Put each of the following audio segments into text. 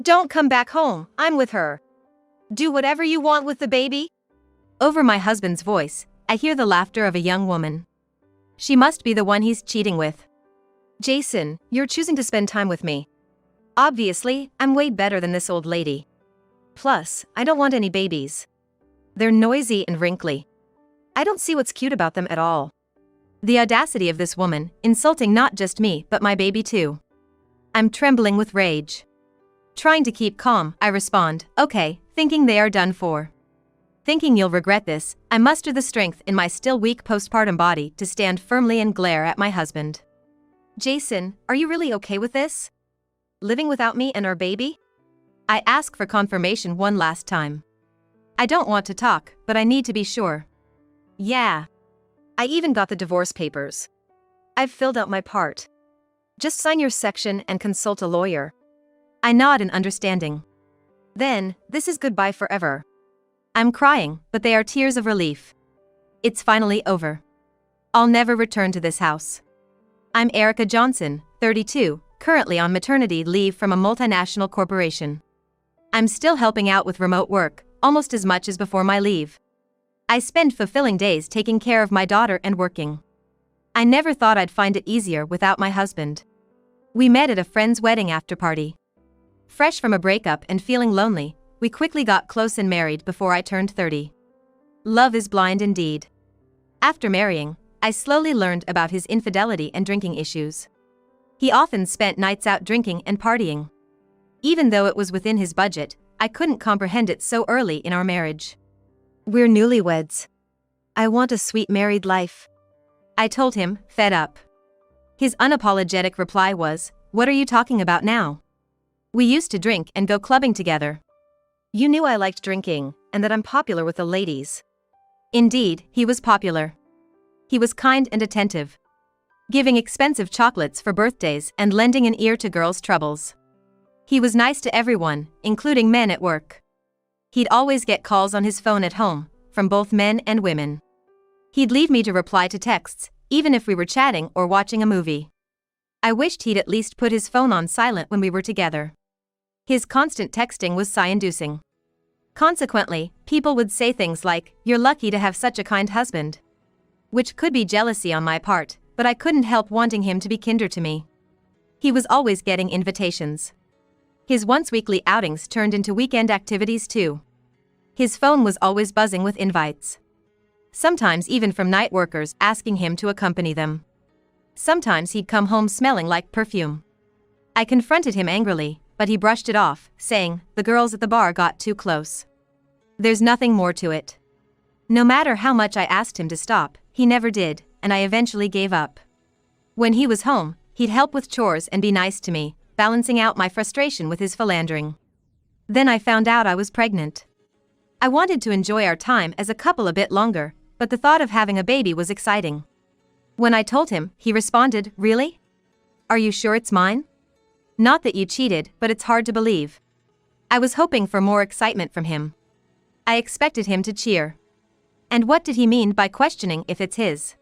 Don't come back home, I'm with her. Do whatever you want with the baby. Over my husband's voice, I hear the laughter of a young woman. She must be the one he's cheating with. Jason, you're choosing to spend time with me. Obviously, I'm way better than this old lady. Plus, I don't want any babies. They're noisy and wrinkly. I don't see what's cute about them at all. The audacity of this woman, insulting not just me but my baby too. I'm trembling with rage. Trying to keep calm, I respond, okay, thinking they are done for. Thinking you'll regret this, I muster the strength in my still weak postpartum body to stand firmly and glare at my husband. Jason, are you really okay with this? Living without me and our baby? I ask for confirmation one last time. I don't want to talk, but I need to be sure. Yeah. I even got the divorce papers. I've filled out my part. Just sign your section and consult a lawyer. I nod in understanding. Then, this is goodbye forever. I'm crying, but they are tears of relief. It's finally over. I'll never return to this house. I'm Erica Johnson, 32, currently on maternity leave from a multinational corporation. I'm still helping out with remote work, almost as much as before my leave. I spend fulfilling days taking care of my daughter and working. I never thought I'd find it easier without my husband. We met at a friend's wedding after party. Fresh from a breakup and feeling lonely, we quickly got close and married before I turned 30. Love is blind indeed. After marrying, I slowly learned about his infidelity and drinking issues. He often spent nights out drinking and partying. Even though it was within his budget, I couldn't comprehend it so early in our marriage. We're newlyweds. I want a sweet married life. I told him, fed up. His unapologetic reply was, "What are you talking about now? We used to drink and go clubbing together. You knew I liked drinking, and that I'm popular with the ladies." Indeed, he was popular. He was kind and attentive, giving expensive chocolates for birthdays and lending an ear to girls' troubles. He was nice to everyone, including men at work. He'd always get calls on his phone at home, from both men and women. He'd leave me to reply to texts, even if we were chatting or watching a movie. I wished he'd at least put his phone on silent when we were together. His constant texting was sigh-inducing. Consequently, people would say things like, "You're lucky to have such a kind husband." Which could be jealousy on my part, but I couldn't help wanting him to be kinder to me. He was always getting invitations. His once-weekly outings turned into weekend activities too. His phone was always buzzing with invites. Sometimes even from night workers asking him to accompany them. Sometimes he'd come home smelling like perfume. I confronted him angrily, but he brushed it off, saying, "The girls at the bar got too close. There's nothing more to it." No matter how much I asked him to stop, he never did, and I eventually gave up. When he was home, he'd help with chores and be nice to me, balancing out my frustration with his philandering. Then I found out I was pregnant. I wanted to enjoy our time as a couple a bit longer, but the thought of having a baby was exciting. When I told him, he responded, "Really? Are you sure it's mine? Not that you cheated, but it's hard to believe." I was hoping for more excitement from him. I expected him to cheer. And what did he mean by questioning if it's his?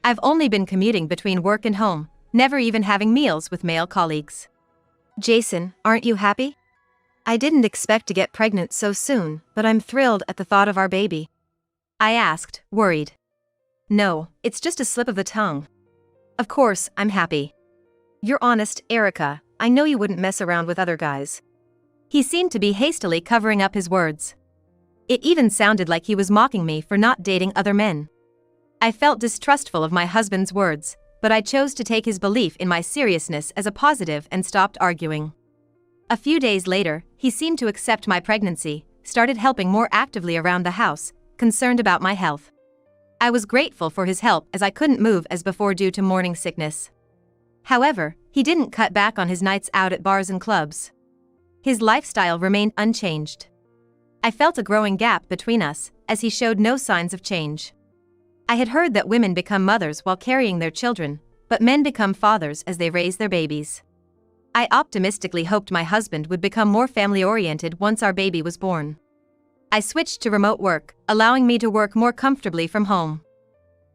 I've only been commuting between work and home, never even having meals with male colleagues. Jason, aren't you happy? I didn't expect to get pregnant so soon, but I'm thrilled at the thought of our baby. I asked, worried. No, it's just a slip of the tongue. Of course, I'm happy. You're honest, Erica, I know you wouldn't mess around with other guys. He seemed to be hastily covering up his words. It even sounded like he was mocking me for not dating other men. I felt distrustful of my husband's words, but I chose to take his belief in my seriousness as a positive and stopped arguing. A few days later, he seemed to accept my pregnancy, started helping more actively around the house, concerned about my health. I was grateful for his help as I couldn't move as before due to morning sickness. However, he didn't cut back on his nights out at bars and clubs. His lifestyle remained unchanged. I felt a growing gap between us, as he showed no signs of change. I had heard that women become mothers while carrying their children, but men become fathers as they raise their babies. I optimistically hoped my husband would become more family-oriented once our baby was born. I switched to remote work, allowing me to work more comfortably from home.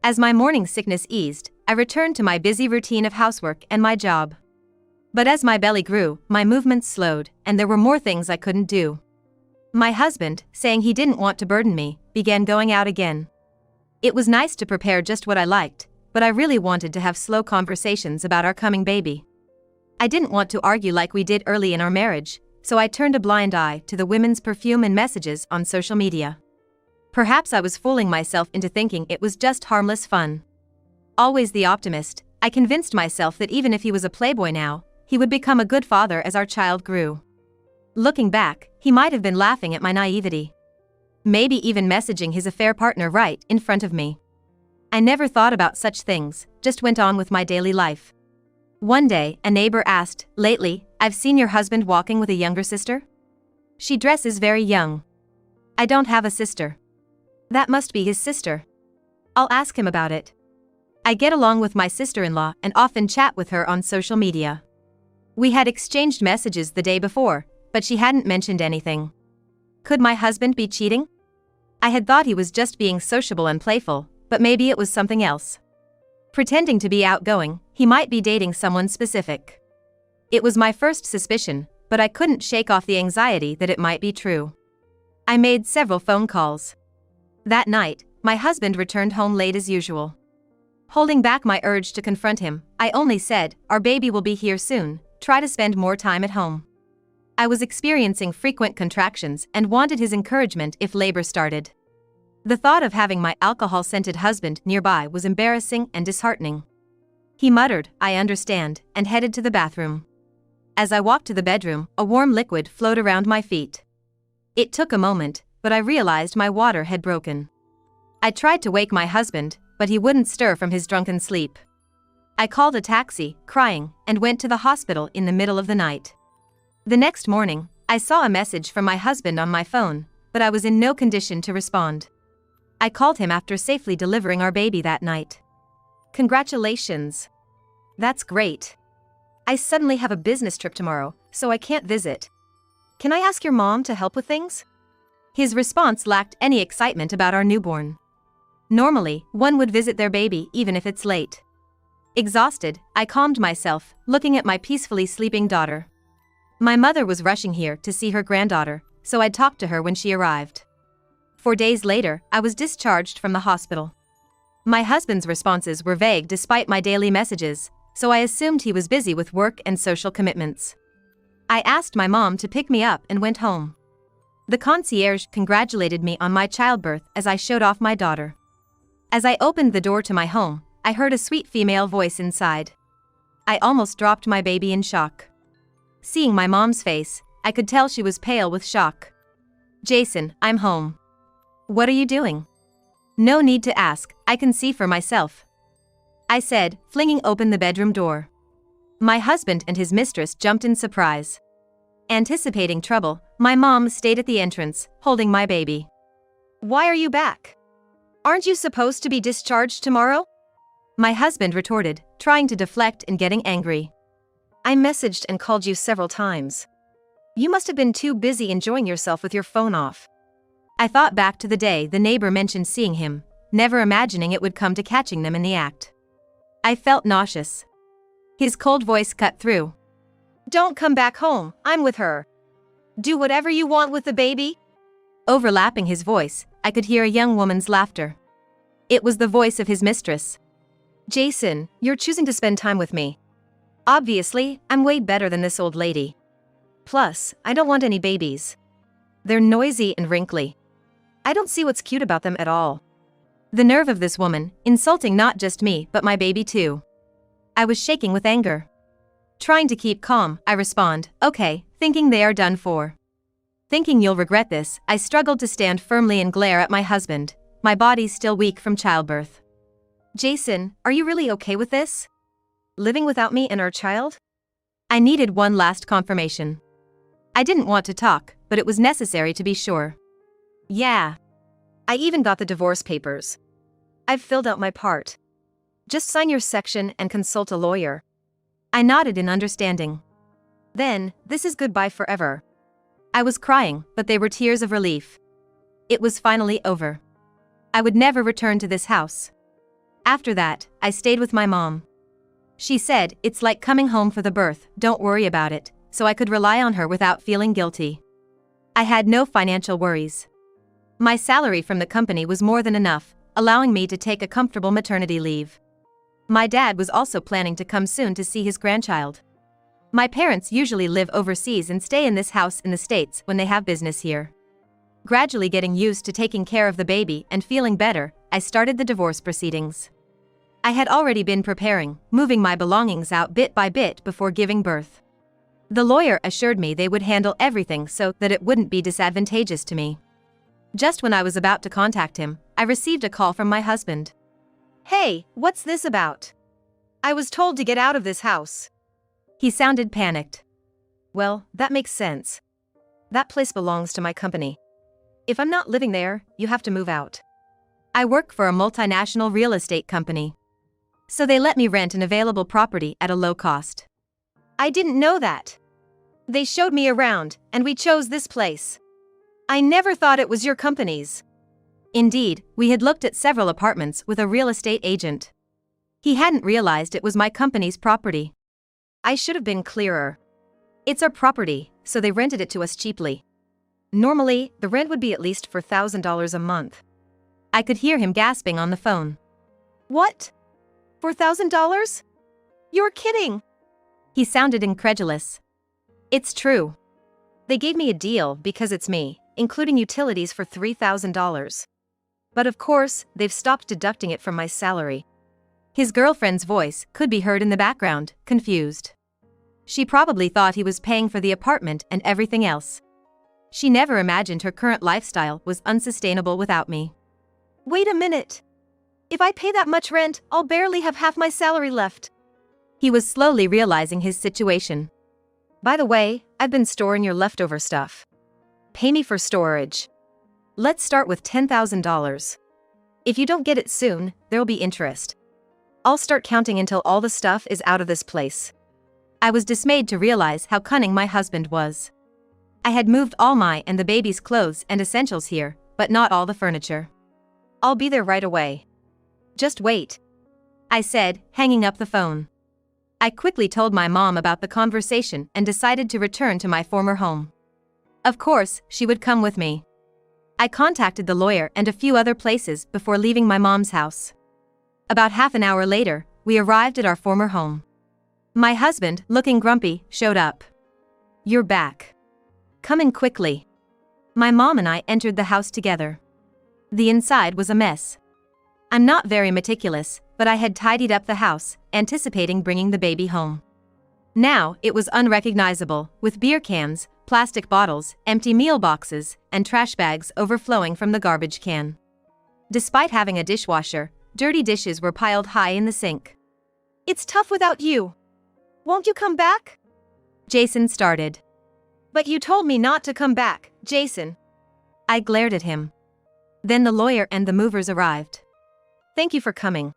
As my morning sickness eased, I returned to my busy routine of housework and my job. But as my belly grew, my movements slowed, and there were more things I couldn't do. My husband, saying he didn't want to burden me, began going out again. It was nice to prepare just what I liked, but I really wanted to have slow conversations about our coming baby. I didn't want to argue like we did early in our marriage, so I turned a blind eye to the women's perfume and messages on social media. Perhaps I was fooling myself into thinking it was just harmless fun. Always the optimist, I convinced myself that even if he was a playboy now, he would become a good father as our child grew. Looking back, he might have been laughing at my naivety. Maybe even messaging his affair partner right in front of me. I never thought about such things, just went on with my daily life. One day, a neighbor asked, "Lately, I've seen your husband walking with a younger sister? She dresses very young." "I don't have a sister." "That must be his sister. I'll ask him about it." I get along with my sister-in-law and often chat with her on social media. We had exchanged messages the day before, but she hadn't mentioned anything. Could my husband be cheating? I had thought he was just being sociable and playful, but maybe it was something else. Pretending to be outgoing, he might be dating someone specific. It was my first suspicion, but I couldn't shake off the anxiety that it might be true. I made several phone calls. That night, my husband returned home late as usual. Holding back my urge to confront him, I only said, "Our baby will be here soon, try to spend more time at home." I was experiencing frequent contractions and wanted his encouragement if labor started. The thought of having my alcohol-scented husband nearby was embarrassing and disheartening. He muttered, "I understand," and headed to the bathroom. As I walked to the bedroom, a warm liquid flowed around my feet. It took a moment, but I realized my water had broken. I tried to wake my husband, but he wouldn't stir from his drunken sleep. I called a taxi, crying, and went to the hospital in the middle of the night. The next morning, I saw a message from my husband on my phone, but I was in no condition to respond. I called him after safely delivering our baby that night. "Congratulations. That's great. I suddenly have a business trip tomorrow, so I can't visit. Can I ask your mom to help with things?" His response lacked any excitement about our newborn. Normally, one would visit their baby even if it's late. Exhausted, I calmed myself, looking at my peacefully sleeping daughter. My mother was rushing here to see her granddaughter, so I'd talk to her when she arrived. 4 days later, I was discharged from the hospital. My husband's responses were vague despite my daily messages, so I assumed he was busy with work and social commitments. I asked my mom to pick me up and went home. The concierge congratulated me on my childbirth as I showed off my daughter. As I opened the door to my home, I heard a sweet female voice inside. I almost dropped my baby in shock. Seeing my mom's face, I could tell she was pale with shock. "Jason, I'm home." "What are you doing?" "No need to ask, I can see for myself," I said, flinging open the bedroom door. My husband and his mistress jumped in surprise. Anticipating trouble, my mom stayed at the entrance, holding my baby. "Why are you back? Aren't you supposed to be discharged tomorrow?" My husband retorted, trying to deflect and getting angry. "I messaged and called you several times. You must have been too busy enjoying yourself with your phone off." I thought back to the day the neighbor mentioned seeing him, never imagining it would come to catching them in the act. I felt nauseous. His cold voice cut through. "Don't come back home, I'm with her. Do whatever you want with the baby." Overlapping his voice, I could hear a young woman's laughter. It was the voice of his mistress. "Jason, you're choosing to spend time with me. Obviously, I'm way better than this old lady. Plus, I don't want any babies. They're noisy and wrinkly. I don't see what's cute about them at all." The nerve of this woman, insulting not just me but my baby too. I was shaking with anger. Trying to keep calm, I respond, "Okay," thinking they are done for. Thinking you'll regret this, I struggled to stand firmly and glare at my husband, my body still weak from childbirth. "Jason, are you really okay with this? Living without me and our child?" I needed one last confirmation. I didn't want to talk, but it was necessary to be sure. "Yeah. I even got the divorce papers. I've filled out my part. Just sign your section and consult a lawyer." I nodded in understanding. "Then, this is goodbye forever." I was crying, but they were tears of relief. It was finally over. I would never return to this house. After that, I stayed with my mom. She said, "It's like coming home for the birth, don't worry about it," so I could rely on her without feeling guilty. I had no financial worries. My salary from the company was more than enough, allowing me to take a comfortable maternity leave. My dad was also planning to come soon to see his grandchild. My parents usually live overseas and stay in this house in the States when they have business here. Gradually getting used to taking care of the baby and feeling better, I started the divorce proceedings. I had already been preparing, moving my belongings out bit by bit before giving birth. The lawyer assured me they would handle everything so that it wouldn't be disadvantageous to me. Just when I was about to contact him, I received a call from my husband. "Hey, what's this about? I was told to get out of this house." He sounded panicked. "Well, that makes sense. That place belongs to my company. If I'm not living there, you have to move out. I work for a multinational real estate company. So they let me rent an available property at a low cost." "I didn't know that. They showed me around, and we chose this place. I never thought it was your company's." Indeed, we had looked at several apartments with a real estate agent. He hadn't realized it was my company's property. I should have been clearer. It's our property, so they rented it to us cheaply. Normally, the rent would be at least $4,000 a month. I could hear him gasping on the phone. "What? $4,000? You're kidding!" He sounded incredulous. "It's true. They gave me a deal because it's me, including utilities for $3,000. But of course, they've stopped deducting it from my salary." His girlfriend's voice could be heard in the background, confused. She probably thought he was paying for the apartment and everything else. She never imagined her current lifestyle was unsustainable without me. "Wait a minute. If I pay that much rent, I'll barely have half my salary left." He was slowly realizing his situation. "By the way, I've been storing your leftover stuff. Pay me for storage. Let's start with $10,000. If you don't get it soon, there'll be interest. I'll start counting until all the stuff is out of this place." I was dismayed to realize how cunning my husband was. I had moved all my and the baby's clothes and essentials here, but not all the furniture. "I'll be there right away. Just wait," I said, hanging up the phone. I quickly told my mom about the conversation and decided to return to my former home. Of course, she would come with me. I contacted the lawyer and a few other places before leaving my mom's house. About half an hour later, we arrived at our former home. My husband, looking grumpy, showed up. "You're back. Come in quickly." My mom and I entered the house together. The inside was a mess. I'm not very meticulous, but I had tidied up the house, anticipating bringing the baby home. Now, it was unrecognizable, with beer cans, plastic bottles, empty meal boxes, and trash bags overflowing from the garbage can. Despite having a dishwasher, dirty dishes were piled high in the sink. "It's tough without you. Won't you come back?" Jason started. "But you told me not to come back, Jason." I glared at him. Then the lawyer and the movers arrived. "Thank you for coming.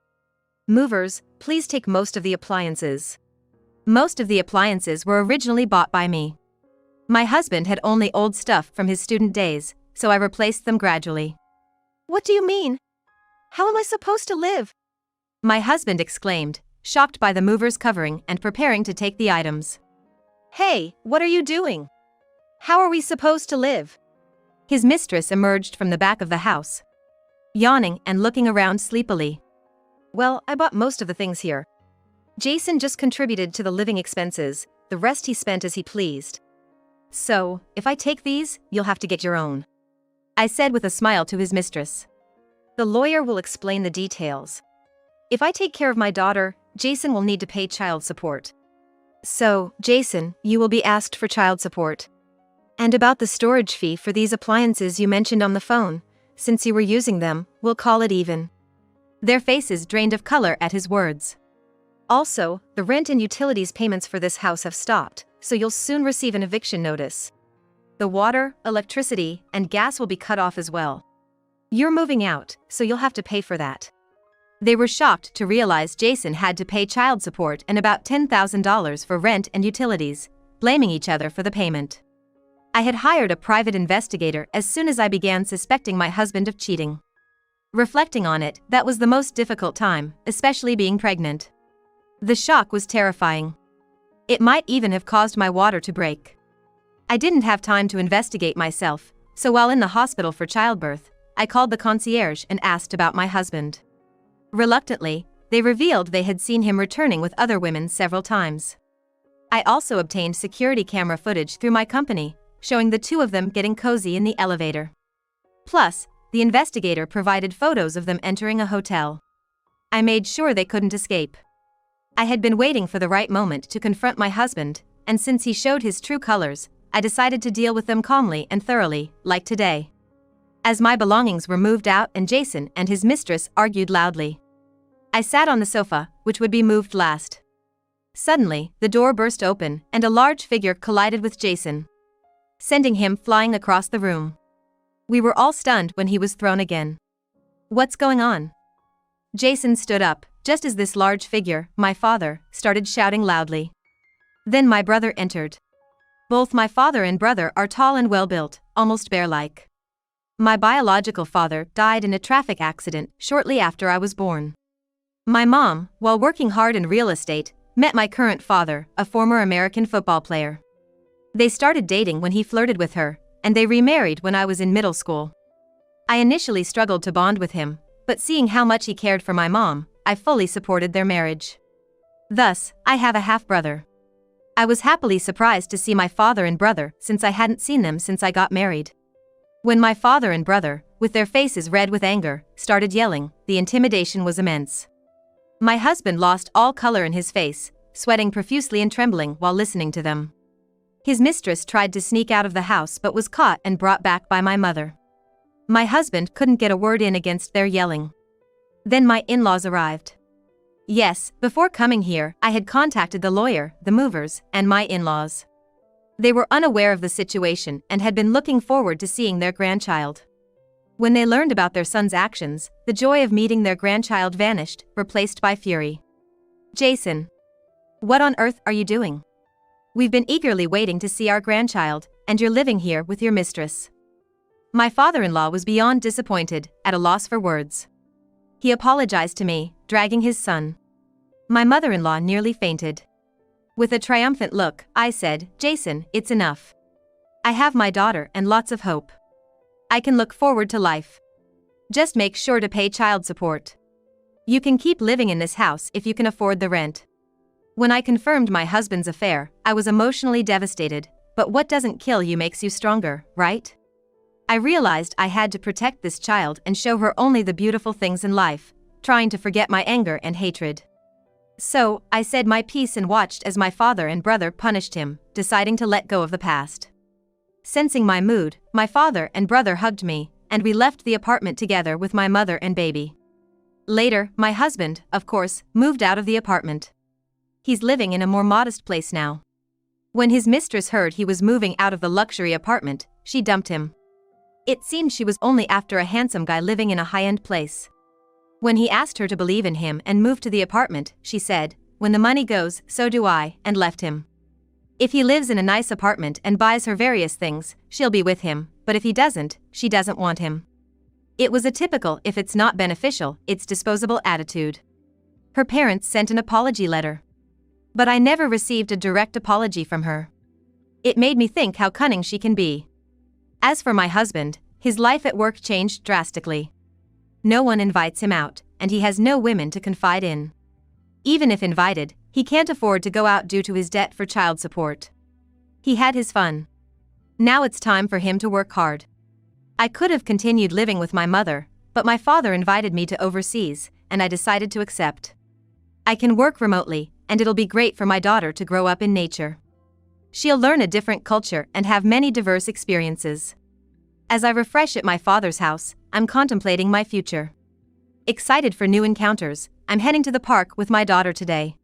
Movers, please take most of the appliances." Most of the appliances were originally bought by me. My husband had only old stuff from his student days, so I replaced them gradually. "What do you mean? How am I supposed to live?" My husband exclaimed, shocked by the movers covering and preparing to take the items. "Hey, what are you doing? How are we supposed to live?" His mistress emerged from the back of the house, yawning and looking around sleepily. "Well, I bought most of the things here. Jason just contributed to the living expenses, the rest he spent as he pleased. So, if I take these, you'll have to get your own," I said with a smile to his mistress. "The lawyer will explain the details. If I take care of my daughter, Jason will need to pay child support. So, Jason, you will be asked for child support. And about the storage fee for these appliances you mentioned on the phone, since you were using them, we'll call it even." Their faces drained of color at his words. "Also, the rent and utilities payments for this house have stopped, so you'll soon receive an eviction notice. The water, electricity, and gas will be cut off as well. You're moving out, so you'll have to pay for that." They were shocked to realize Jason had to pay child support and about $10,000 for rent and utilities, blaming each other for the payment. I had hired a private investigator as soon as I began suspecting my husband of cheating. Reflecting on it, that was the most difficult time, especially being pregnant. The shock was terrifying. It might even have caused my water to break. I didn't have time to investigate myself, so while in the hospital for childbirth, I called the concierge and asked about my husband. Reluctantly, they revealed they had seen him returning with other women several times. I also obtained security camera footage through my company, showing the two of them getting cozy in the elevator. Plus, the investigator provided photos of them entering a hotel. I made sure they couldn't escape. I had been waiting for the right moment to confront my husband, and since he showed his true colors, I decided to deal with them calmly and thoroughly, like today. As my belongings were moved out and Jason and his mistress argued loudly, I sat on the sofa, which would be moved last. Suddenly, the door burst open and a large figure collided with Jason, sending him flying across the room. We were all stunned when he was thrown again. What's going on? Jason stood up, just as this large figure, my father, started shouting loudly. Then my brother entered. Both my father and brother are tall and well-built, almost bear-like. My biological father died in a traffic accident shortly after I was born. My mom, while working hard in real estate, met my current father, a former American football player. They started dating when he flirted with her, and they remarried when I was in middle school. I initially struggled to bond with him, but seeing how much he cared for my mom, I fully supported their marriage. Thus, I have a half-brother. I was happily surprised to see my father and brother since I hadn't seen them since I got married. When my father and brother, with their faces red with anger, started yelling, the intimidation was immense. My husband lost all color in his face, sweating profusely and trembling while listening to them. His mistress tried to sneak out of the house but was caught and brought back by my mother. My husband couldn't get a word in against their yelling. Then my in-laws arrived. Yes, before coming here, I had contacted the lawyer, the movers, and my in-laws. They were unaware of the situation and had been looking forward to seeing their grandchild. When they learned about their son's actions, the joy of meeting their grandchild vanished, replaced by fury. Jason, what on earth are you doing? We've been eagerly waiting to see our grandchild, and you're living here with your mistress. My father-in-law was beyond disappointed, at a loss for words. He apologized to me, dragging his son. My mother-in-law nearly fainted. With a triumphant look, I said, Jason, it's enough. I have my daughter and lots of hope. I can look forward to life. Just make sure to pay child support. You can keep living in this house if you can afford the rent. When I confirmed my husband's affair, I was emotionally devastated, but what doesn't kill you makes you stronger, right? I realized I had to protect this child and show her only the beautiful things in life, trying to forget my anger and hatred. So, I said my piece and watched as my father and brother punished him, deciding to let go of the past. Sensing my mood, my father and brother hugged me, and we left the apartment together with my mother and baby. Later, my husband, of course, moved out of the apartment. He's living in a more modest place now. When his mistress heard he was moving out of the luxury apartment, she dumped him. It seemed she was only after a handsome guy living in a high-end place. When he asked her to believe in him and move to the apartment, she said, when the money goes, so do I, and left him. If he lives in a nice apartment and buys her various things, she'll be with him, but if he doesn't, she doesn't want him. It was a typical if it's not beneficial, it's disposable attitude. Her parents sent an apology letter. But I never received a direct apology from her. It made me think how cunning she can be. As for my husband, his life at work changed drastically. No one invites him out, and he has no women to confide in. Even if invited, he can't afford to go out due to his debt for child support. He had his fun. Now it's time for him to work hard. I could have continued living with my mother, but my father invited me to overseas, and I decided to accept. I can work remotely, and it'll be great for my daughter to grow up in nature. She'll learn a different culture and have many diverse experiences. As I refresh at my father's house, I'm contemplating my future. Excited for new encounters, I'm heading to the park with my daughter today.